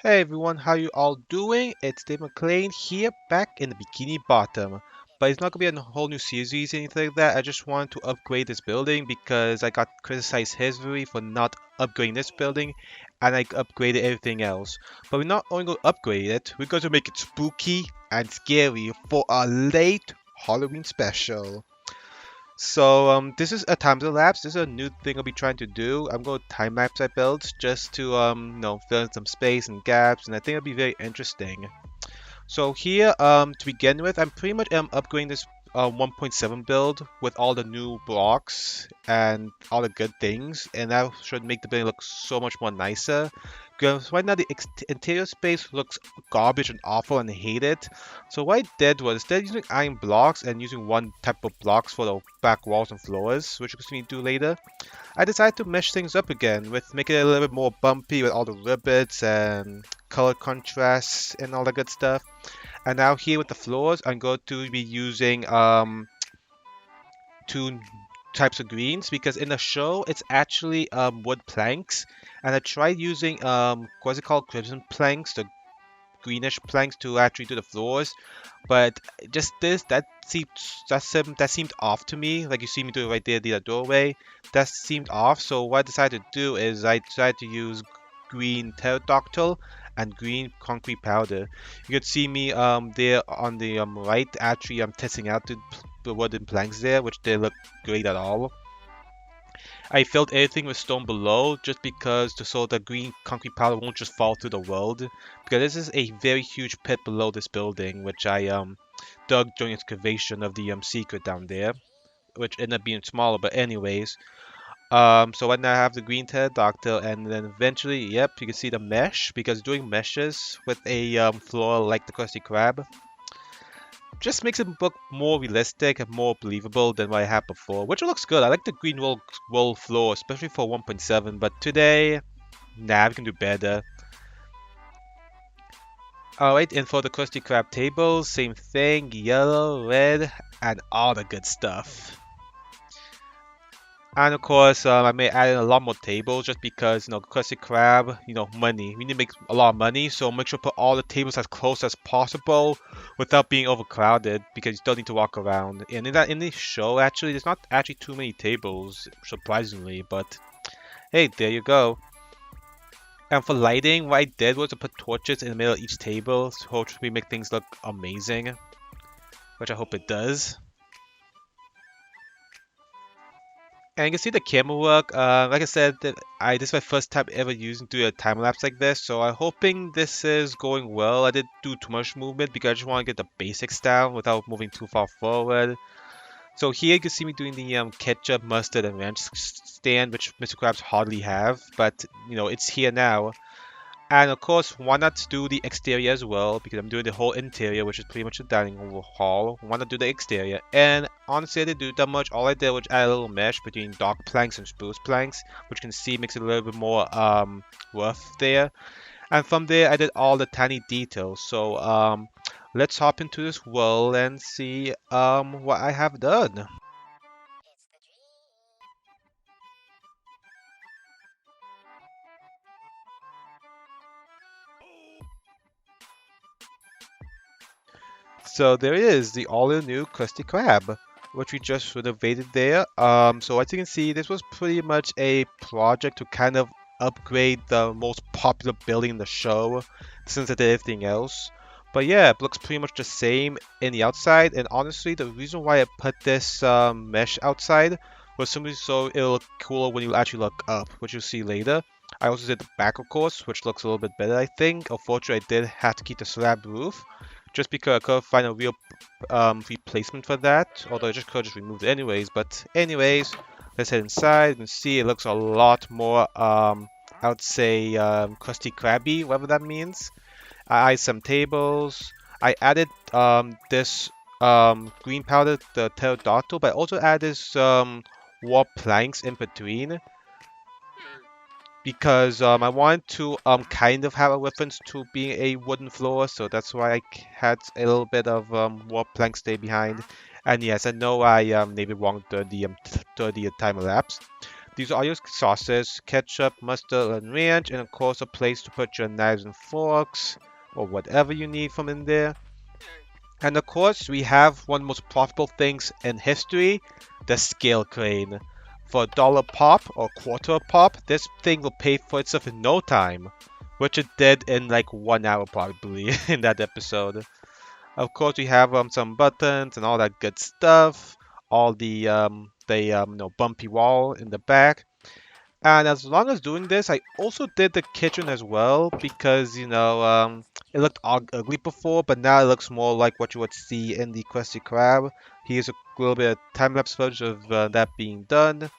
Hey everyone, how you all doing? It's Dave McLean here, back in the Bikini Bottom. But it's not gonna be a whole new series or anything like that. I just want to upgrade this building because I got criticized heavily for not upgrading this building, and I upgraded everything else. But we're not only gonna upgrade it, we're going to make it spooky and scary for a late Halloween special. This is a time lapse. This is a new thing I'll be trying to do. I'm going to time lapse I built just to fill in some space and gaps, and I think it'll be very interesting. So here to begin with, I'm pretty much upgrading this 1.7 build with all the new blocks and all the good things, and that should make the building look so much more nicer. Because right now the interior space looks garbage and awful and I hate it. So what I did was instead of using iron blocks and using one type of blocks for the back walls and floors, which you'll see me do later, I decided to mesh things up again with making it a little bit more bumpy with all the ribbons and color contrasts and all that good stuff. And now here with the floors, I'm going to be using two types of greens because in the show it's actually wood planks, and I tried using what's it called, crimson planks, the greenish planks to actually do the floors, but just this that seemed off to me. Like you see me do it right there, the doorway, that seemed off. So what I decided to do is I decided to use green pterodactyl and green concrete powder. You could see me there on the right. Actually, I'm testing out the wooden planks there, which they look great at all. I filled everything with stone below just because so the green concrete powder won't just fall through the world. Because this is a very huge pit below this building, which I dug during excavation of the secret down there, which ended up being smaller. But anyways, so right now I have the green pterodactyl, and then eventually, yep, you can see the mesh because doing meshes with a floor like the Krusty Krab just makes it look more realistic and more believable than what I had before, which looks good. I like the green wool floor, especially for 1.7, but today, nah, we can do better. Alright, and for the Krusty Krab tables, same thing, yellow, red, and all the good stuff. And of course, I may add in a lot more tables just because, Krusty Krab, money. We need to make a lot of money, so make sure to put all the tables as close as possible without being overcrowded because you still need to walk around. And in this show, actually, there's not actually too many tables, surprisingly, but hey, there you go. And for lighting, what I did was to put torches in the middle of each table to hopefully make things look amazing, which I hope it does. And you can see the camera work. Like I said, this is my first time ever using doing a time lapse like this, so I'm hoping this is going well. I didn't do too much movement because I just want to get the basics down without moving too far forward. So here you can see me doing the ketchup, mustard, and ranch stand, which Mr. Krabs hardly have, but it's here now. And of course, why not do the exterior as well? Because I'm doing the whole interior, which is pretty much a dining room hall. Why not do the exterior? And honestly, I didn't do that much. All I did was add a little mesh between dark planks and spruce planks, which you can see makes it a little bit more rough there. And from there, I did all the tiny details. So let's hop into this world and see what I have done. So there is the all-new Krusty Krab, which we just renovated there. So as you can see, this was pretty much a project to kind of upgrade the most popular building in the show, since it did everything else. But yeah, it looks pretty much the same in the outside. And honestly, the reason why I put this mesh outside was simply so it'll look cooler when you actually look up, which you'll see later. I also did the back, of course, which looks a little bit better, I think. Unfortunately, I did have to keep the slab roof just because I couldn't find a real replacement for that, although I just could just remove it anyways. But anyways, let's head inside. You can see it looks a lot more, I would say, crusty crabby, whatever that means. I added some tables. I added this green powder, the pterodactyl, but I also added some warp planks in between because I wanted to kind of have a reference to being a wooden floor, so that's why I had a little bit of warp plank stay behind. And yes, I know I maybe wrong during the time elapsed. These are all your sauces, ketchup, mustard, and ranch, and of course a place to put your knives and forks, or whatever you need from in there. And of course, we have one of the most profitable things in history, the scale crane. For $1 pop or quarter a pop, this thing will pay for itself in no time, which it did in like 1 hour probably in that episode. Of course, we have some buttons and all that good stuff. All the bumpy wall in the back. And as long as doing this, I also did the kitchen as well because it looked ugly before, but now it looks more like what you would see in the Krusty Krab. Here's a little bit of time-lapse footage of that being done.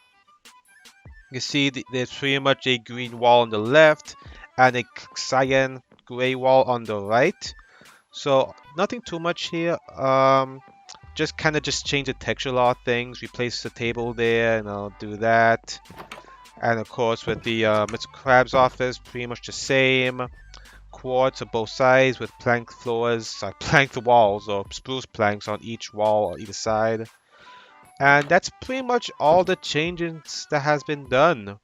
You see, there's pretty much a green wall on the left and a cyan gray wall on the right. So nothing too much here. Just kind of just change the texture a lot of things. Replace the table there, and I'll do that. And of course, with the Mr. Krabs office, pretty much the same. Quartz on both sides with plank floors, plank walls or spruce planks on each wall on either side. And that's pretty much all the changes that has been done.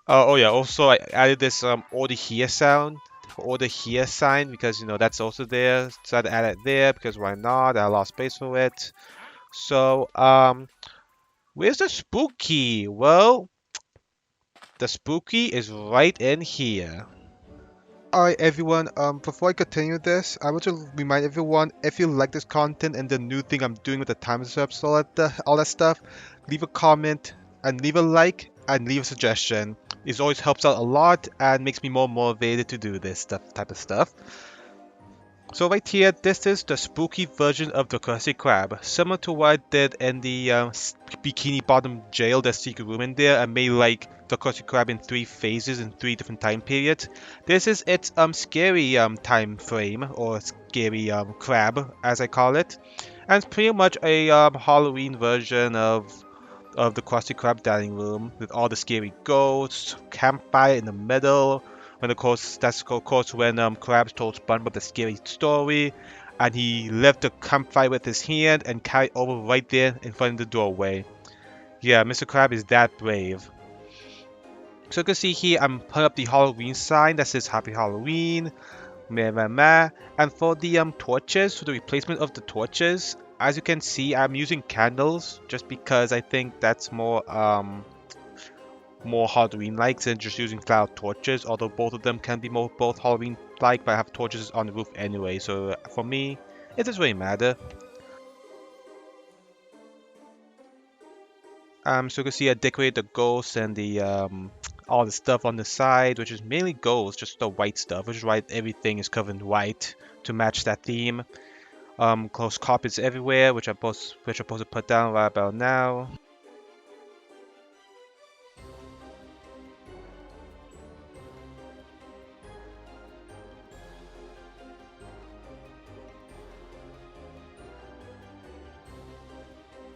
Oh yeah, also I added this order here sound, order here sign because that's also there. So I had to add it there because why not? I lost space for it. So where's the spooky? Well, the spooky is right in here. Alright everyone, before I continue this, I want to remind everyone, if you like this content and the new thing I'm doing with the time steps, all that stuff, leave a comment and leave a like and leave a suggestion. It always helps out a lot and makes me more motivated to do this type of stuff. So right here, this is the spooky version of the Krusty Krab, similar to what I did in the Bikini Bottom jail, the secret room in there. I made like the Krusty Krab in 3 phases in 3 different time periods. This is its scary time frame, or scary crab as I call it, and it's pretty much a Halloween version of the Krusty Krab dining room with all the scary ghosts, campfire in the middle. When of course that's of course when Krabs told SpongeBob the scary story, and he left the campfire with his hand and carried over right there in front of the doorway. Yeah, Mr. Krab is that brave. So you can see here I'm putting up the Halloween sign that says Happy Halloween, meh meh meh. And for the torches, for the replacement of the torches, as you can see I'm using candles just because I think that's more Halloween-like than just using cloud torches, although both of them can be both Halloween-like, but I have torches on the roof anyway, so for me, it doesn't really matter. So you can see I decorated the ghosts and the all the stuff on the side, which is mainly ghosts, just the white stuff, which is why everything is covered in white to match that theme. Close carpets everywhere, which I'm supposed to put down right about now.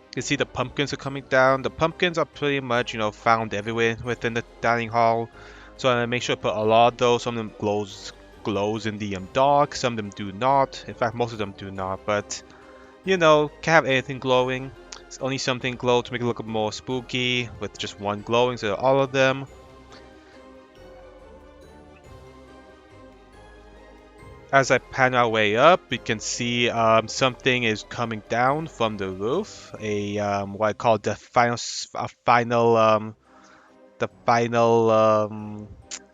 You can see the pumpkins are coming down. The pumpkins are pretty much, found everywhere within the dining hall. So I make sure to put a lot of those. Some of them glows in the dark. Some of them do not. In fact, most of them do not. But, can't have anything glowing. It's only something glow to make it look more spooky with just one glowing instead of all of them. As I pan our way up, we can see something is coming down from the roof. What I call the final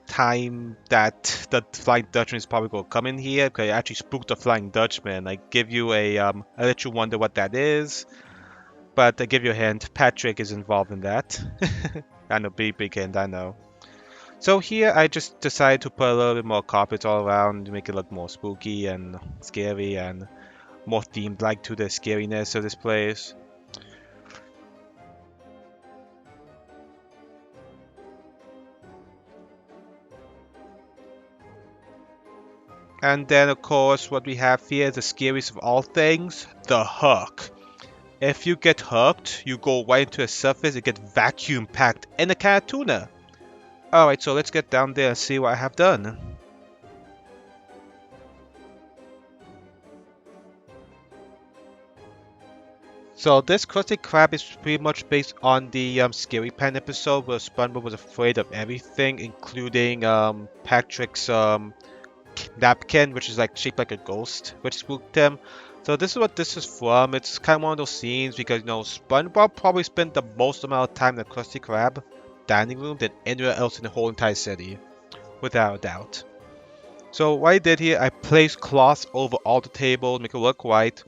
time that the Flying Dutchman is probably going to come in here. Okay, I actually spooked the Flying Dutchman. I give you I let you wonder what that is, but I give you a hint. Patrick is involved in that. I know, big hint. I know. So here I just decided to put a little bit more carpets all around to make it look more spooky and scary and more themed like to the scariness of this place. And then of course what we have here is the scariest of all things, the hook. If you get hooked, you go right into the surface and get vacuum packed in a can of tuna. Alright, so let's get down there and see what I have done. So this Krusty Krab is pretty much based on the Scary Pen episode where SpongeBob was afraid of everything, including Patrick's napkin, which is like shaped like a ghost, which spooked him. So this is what this is from. It's kind of one of those scenes because SpongeBob probably spent the most amount of time in the Krusty Krab dining room than anywhere else in the whole entire city, without a doubt. So what I did here, I placed cloths over all the tables, make it look white.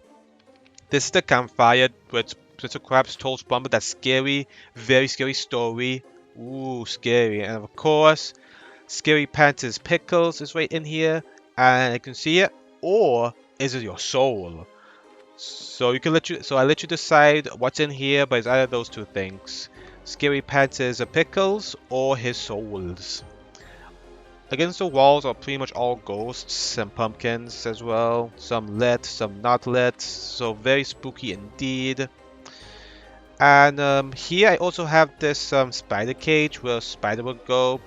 This is the campfire which Mr. Krabs told SpongeBob that scary, very scary story. Ooh, scary. And of course, Scary Pants' Pickles is right in here. And you can see it. Or is it your soul? So I let you decide what's in here, but it's either those two things. Scary Pants' Pickles or his souls. Against the walls are pretty much all ghosts and pumpkins as well. Some lit, some not lit. So very spooky indeed. And here I also have this spider cage where a spider would go.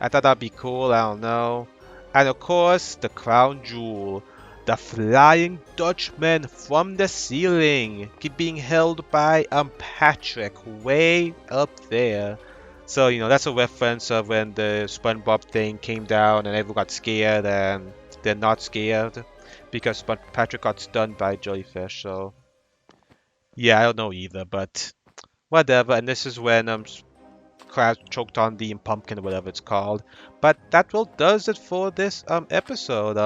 I thought that'd be cool, I don't know. And of course, the crown jewel. The Flying Dutchman from the ceiling. Being held by Patrick way up there. So, that's a reference of when the SpongeBob thing came down and everyone got scared and they're not scared because Patrick got stunned by jellyfish. So, yeah, I don't know either, but whatever. And this is when Krabs choked on the pumpkin or whatever it's called. But that will does it for this episode.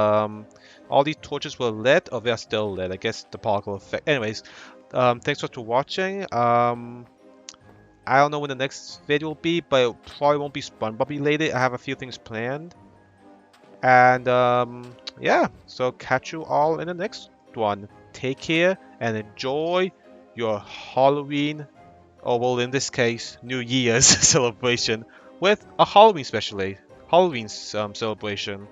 All these torches were lit, or they're still lit. I guess the particle effect. Anyways, thanks for watching. I don't know when the next video will be, but it probably won't be SpongeBob related. I have a few things planned. And yeah, so catch you all in the next one. Take care and enjoy your Halloween, or well, in this case, New Year's celebration with a Halloween celebration.